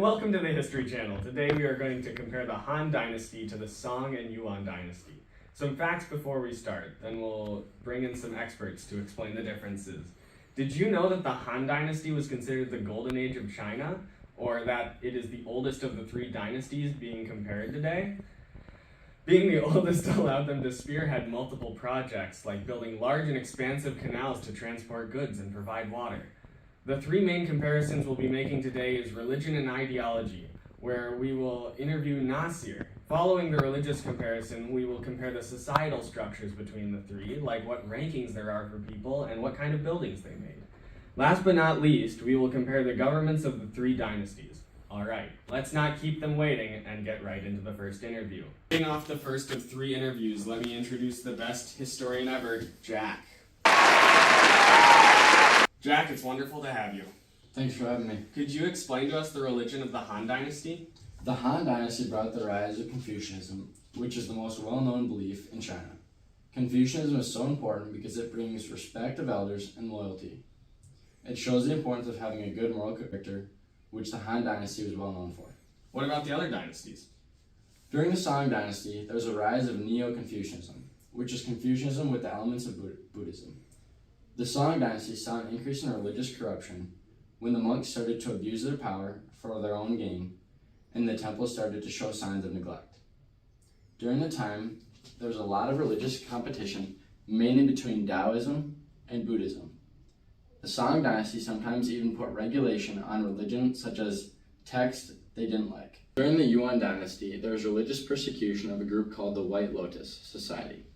welcome to the History Channel. Today we are going to compare the Han Dynasty to the Song and Yuan Dynasty. Some facts before we start, then we'll bring in some experts to explain the differences. Did you know that the Han Dynasty was considered the golden age of China, or that it is the oldest of the three dynasties being compared today? Being the oldest allowed them to spearhead multiple projects, like building large and expansive canals to transport goods and provide water. The three main comparisons we'll be making today is religion and ideology, where we will interview Nasir. Following the religious comparison, we will compare the societal structures between the three, like what rankings there are for people and what kind of buildings they made. Last but not least, we will compare the governments of the three dynasties. Alright, let's not keep them waiting and get right into the first interview. Starting off the first of three interviews, let me introduce the best historian ever, Jack. Jack, it's wonderful to have you. Thanks for having me. Could you explain to us the religion of the Han Dynasty? The Han Dynasty brought the rise of Confucianism, which is the most well-known belief in China. Confucianism is so important because it brings respect of elders and loyalty. It shows the importance of having a good moral character, which the Han Dynasty was well known for. What about the other dynasties? During the Song Dynasty, there was a rise of Neo-Confucianism, which is Confucianism with the elements of Buddhism. The Song Dynasty saw an increase in religious corruption when the monks started to abuse their power for their own gain, and the temple started to show signs of neglect. During the time, there was a lot of religious competition, mainly between Taoism and Buddhism. The Song Dynasty sometimes even put regulation on religion, such as texts they didn't like. During the Yuan Dynasty, there was religious persecution of a group called the White Lotus Society.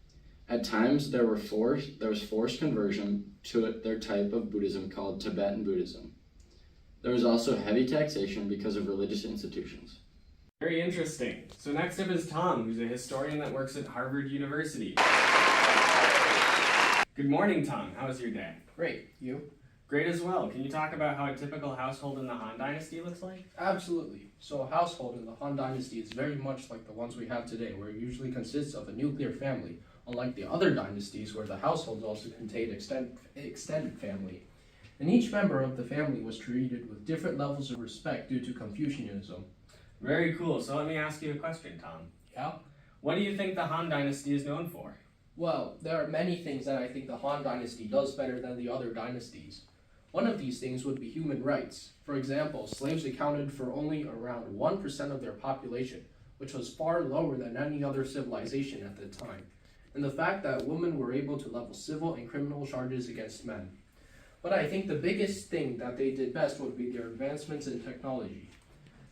At times, there was forced conversion to their type of Buddhism called Tibetan Buddhism. There was also heavy taxation because of religious institutions. Very interesting. So next up is Tom, who's a historian that works at Harvard University. Good morning, Tom. How was your day? Great. You? Great as well. Can you talk about how a typical household in the Han Dynasty looks like? Absolutely. So a household in the Han Dynasty is very much like the ones we have today, where it usually consists of a nuclear family, unlike the other dynasties where the households also contained extended family. And each member of the family was treated with different levels of respect due to Confucianism. Very cool. So let me ask you a question, Tom. Yeah? What do you think the Han Dynasty is known for? Well, there are many things that I think the Han Dynasty does better than the other dynasties. One of these things would be human rights. For example, slaves accounted for only around 1% of their population, which was far lower than any other civilization at the time. And the fact that women were able to level civil and criminal charges against men. But I think the biggest thing that they did best would be their advancements in technology.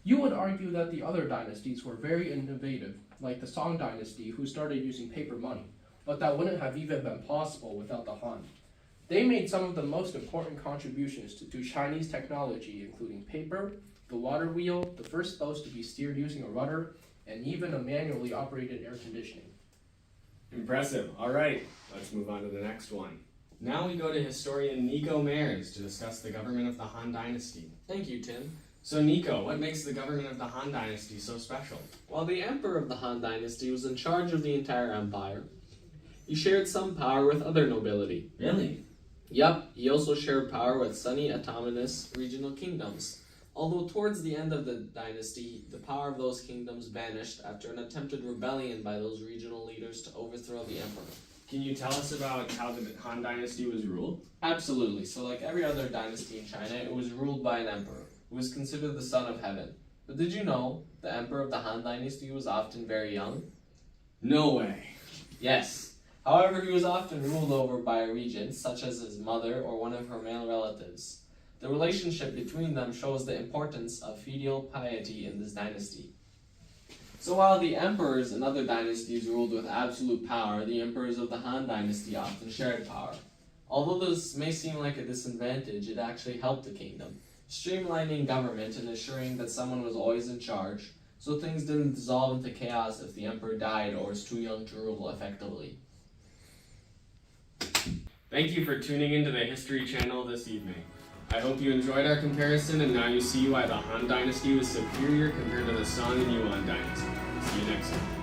You would argue that the other dynasties were very innovative, like the Song Dynasty, who started using paper money, but that wouldn't have even been possible without the Han. They made some of the most important contributions to Chinese technology, including paper, the water wheel, the first boats to be steered using a rudder, and even a manually operated air conditioning. Impressive. All right, let's move on to the next one. Now we go to historian Nico Mares to discuss the government of the Han Dynasty. Thank you, Tim. So Nico, what makes the government of the Han Dynasty so special? While the emperor of the Han Dynasty was in charge of the entire empire, he shared some power with other nobility. Really? Yup, he also shared power with sunny autonomous regional kingdoms. Although towards the end of the dynasty, the power of those kingdoms vanished after an attempted rebellion by those regional leaders to overthrow the emperor. Can you tell us about how the Han Dynasty was ruled? Absolutely. So like every other dynasty in China, it was ruled by an emperor, who was considered the son of heaven. But did you know the emperor of the Han Dynasty was often very young? No way. Yes. However, he was often ruled over by a regent, such as his mother or one of her male relatives. The relationship between them shows the importance of filial piety in this dynasty. So while the emperors in other dynasties ruled with absolute power, the emperors of the Han Dynasty often shared power. Although this may seem like a disadvantage, it actually helped the kingdom, streamlining government and ensuring that someone was always in charge, so things didn't dissolve into chaos if the emperor died or was too young to rule effectively. Thank you for tuning into the History Channel this evening. I hope you enjoyed our comparison, and now you see why the Han Dynasty was superior compared to the Song and Yuan Dynasty. See you next time.